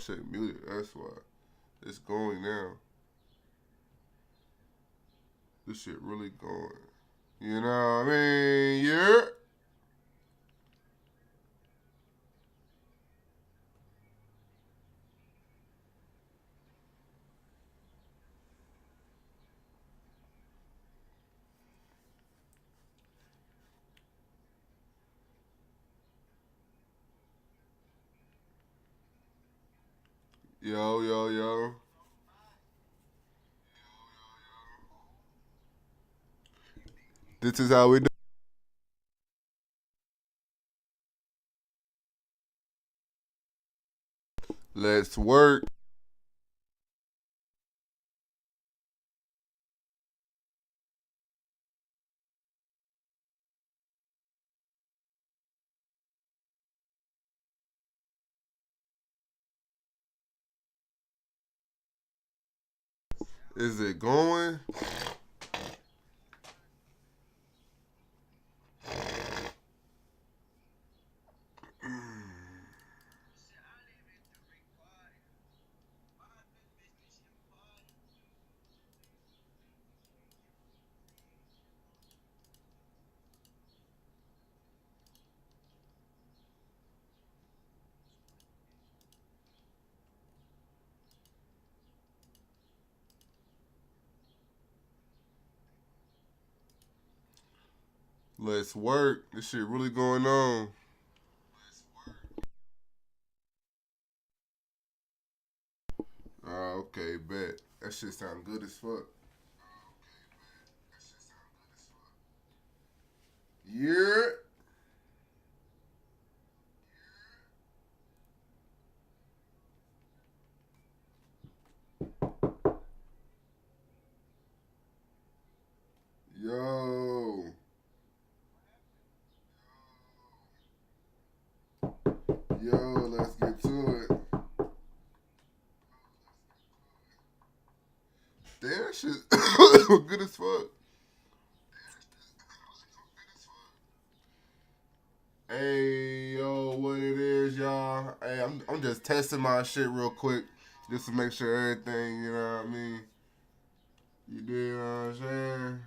shit muted. That's why. It's going now. This shit really going. You know what I mean? Yeah. Yo, yo, yo. This is how we do. Let's work. Is it going? Let's work. This shit really going on. Okay, bet. That shit sound good as fuck. Yeah. Yo. Yo, let's get to it. Damn, that shit good as fuck. Hey, yo, what it is, y'all? Hey, I'm just testing my shit real quick, just to make sure everything, you know what I mean? You dig what I'm saying?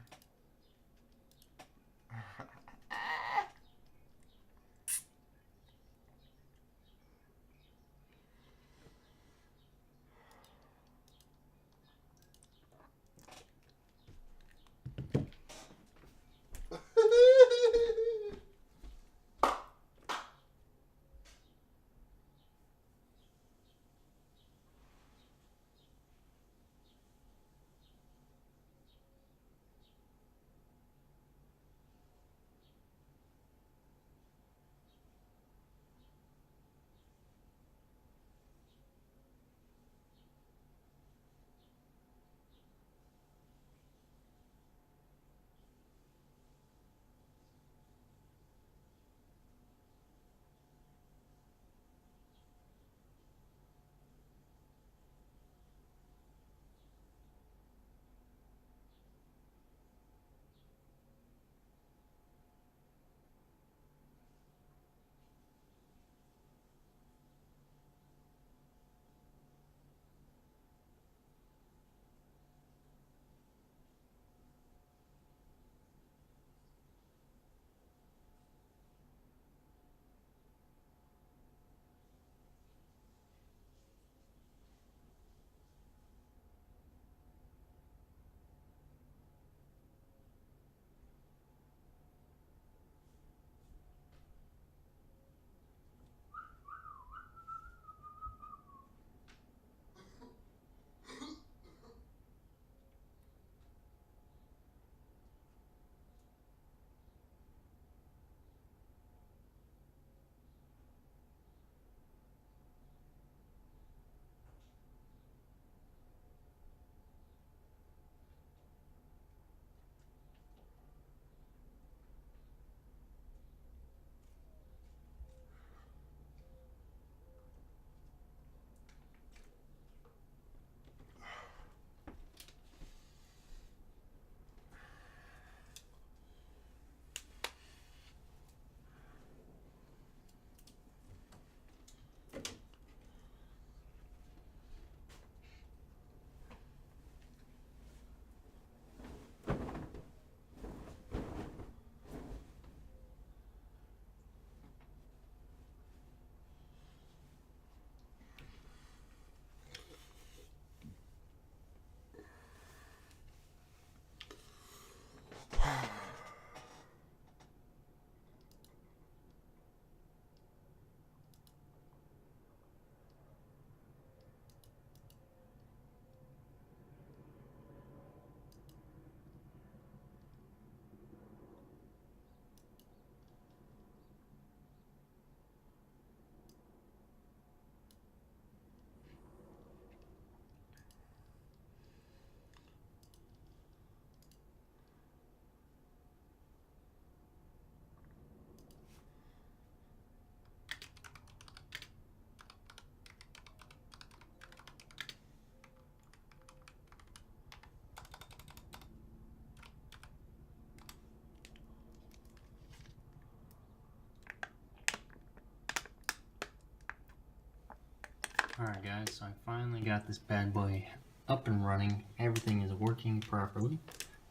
Alright guys, so I finally got this bad boy up and running. Everything is working properly.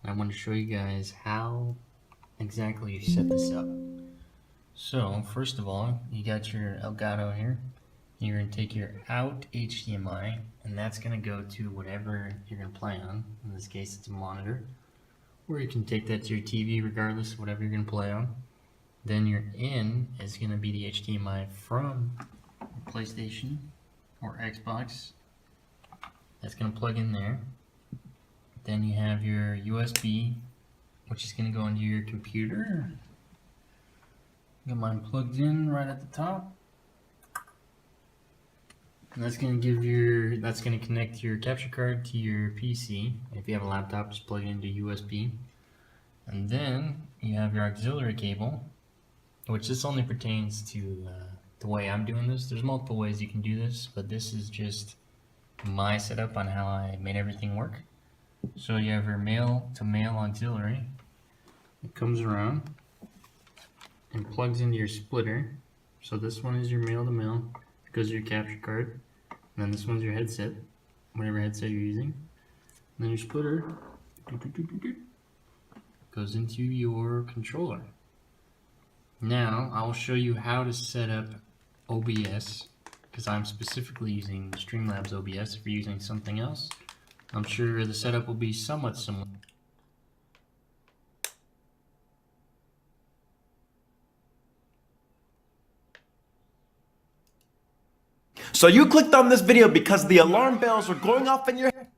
And I want to show you guys how exactly you set this up. So first of all, you got your Elgato here. You're going to take your out HDMI, and that's going to go to whatever you're going to play on. In this case it's a monitor. Or you can take that to your TV regardless of whatever you're going to play on. Then your in is going to be the HDMI from PlayStation or Xbox. That's going to plug in there. Then you have your USB, which is going to go into your computer. Got mine plugged in right at the top. And that's going to connect your capture card to your PC. If you have a laptop, just plug it into USB. And then you have your auxiliary cable, which this only pertains to the way I'm doing this. There's multiple ways you can do this, but this is just my setup on how I made everything work. So you have your male-to-male auxiliary. It comes around and plugs into your splitter. So this one is your male-to-male. It goes to your capture card. And then this one's your headset, whatever headset you're using. And then your splitter goes into your controller. Now I will show you how to set up OBS, because I'm specifically using Streamlabs OBS. If you're using something else, I'm sure the setup will be somewhat similar. So you clicked on this video because the alarm bells were going off in your head.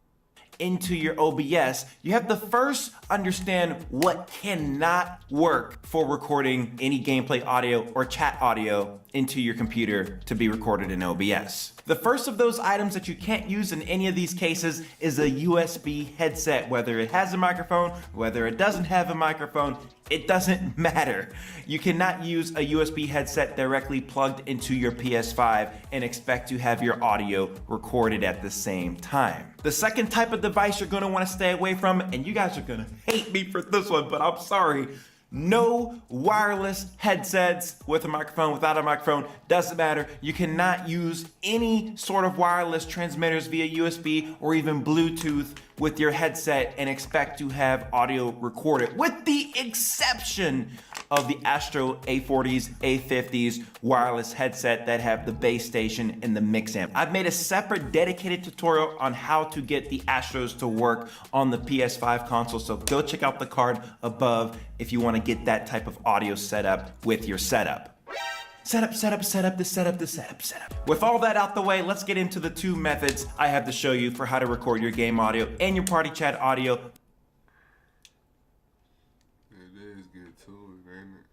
Into your OBS, you have to first understand what cannot work for recording any gameplay audio or chat audio into your computer to be recorded in OBS. The first of those items that you can't use in any of these cases is a USB headset. Whether it has a microphone, whether it doesn't have a microphone, it doesn't matter. You cannot use a USB headset directly plugged into your PS5 and expect to have your audio recorded at the same time. The second type of device you're gonna wanna stay away from, and you guys are gonna hate me for this one, but I'm sorry. No wireless headsets with a microphone, without a microphone, doesn't matter. You cannot use any sort of wireless transmitters via USB or even Bluetooth with your headset and expect to have audio recorded, with the exception of the Astro A40s, A50s wireless headset that have the base station and the mix amp. I've made a separate dedicated tutorial on how to get the Astros to work on the PS5 console, so go check out the card above if you want to get that type of audio setup with your setup. Setup. With all that out the way, let's get into the two methods I have to show you for how to record your game audio and your party chat audio. It is good too, ain't it?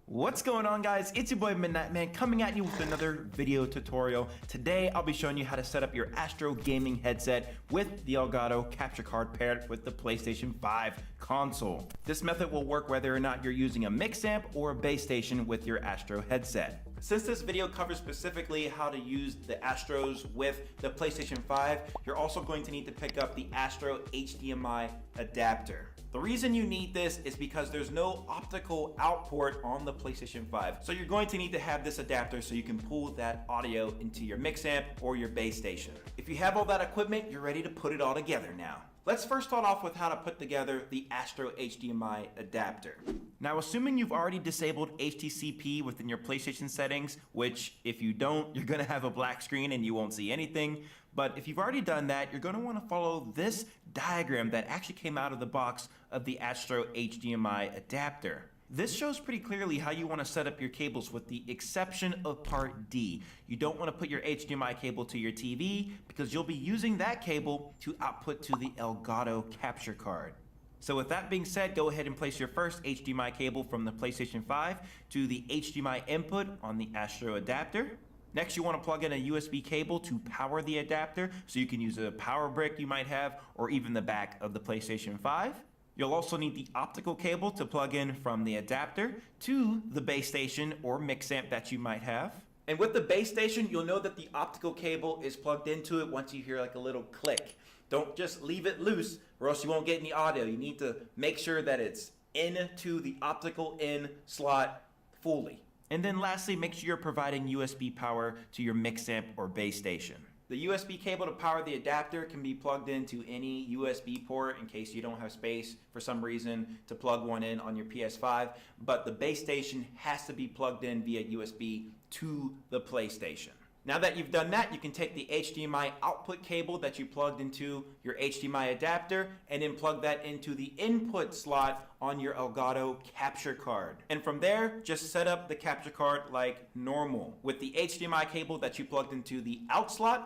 What's going on, guys? It's your boy Midnight Man coming at you with another video tutorial. Today I'll be showing you how to set up your Astro gaming headset with the Elgato capture card paired with the PlayStation 5 console. This method will work whether or not you're using a mix amp or a base station with your Astro headset. Since this video covers specifically how to use the Astros with the PlayStation 5, you're also going to need to pick up the Astro HDMI adapter. The reason you need this is because there's no optical out port on the PlayStation 5. So you're going to need to have this adapter so you can pull that audio into your mix amp or your base station. If you have all that equipment, you're ready to put it all together now. Let's first start off with how to put together the Astro HDMI adapter. Now, assuming you've already disabled HDCP within your PlayStation settings, which if you don't, you're gonna have a black screen and you won't see anything. But if you've already done that, you're gonna wanna follow this diagram that actually came out of the box of the Astro HDMI adapter. This shows pretty clearly how you want to set up your cables with the exception of part D. You don't want to put your HDMI cable to your TV because you'll be using that cable to output to the Elgato capture card. So with that being said, go ahead and place your first HDMI cable from the PlayStation 5 to the HDMI input on the Astro adapter. Next, you want to plug in a USB cable to power the adapter, so you can use a power brick you might have or even the back of the PlayStation 5. You'll also need the optical cable to plug in from the adapter to the base station or mix amp that you might have. And with the base station, you'll know that the optical cable is plugged into it once you hear like a little click. Don't just leave it loose or else you won't get any audio. You need to make sure that it's into the optical in slot fully. And then lastly, make sure you're providing USB power to your mix amp or base station. The USB cable to power the adapter can be plugged into any USB port in case you don't have space for some reason to plug one in on your PS5, but the base station has to be plugged in via USB to the PlayStation. Now that you've done that, you can take the HDMI output cable that you plugged into your HDMI adapter and then plug that into the input slot on your Elgato capture card. And from there, just set up the capture card like normal with the HDMI cable that you plugged into the out slot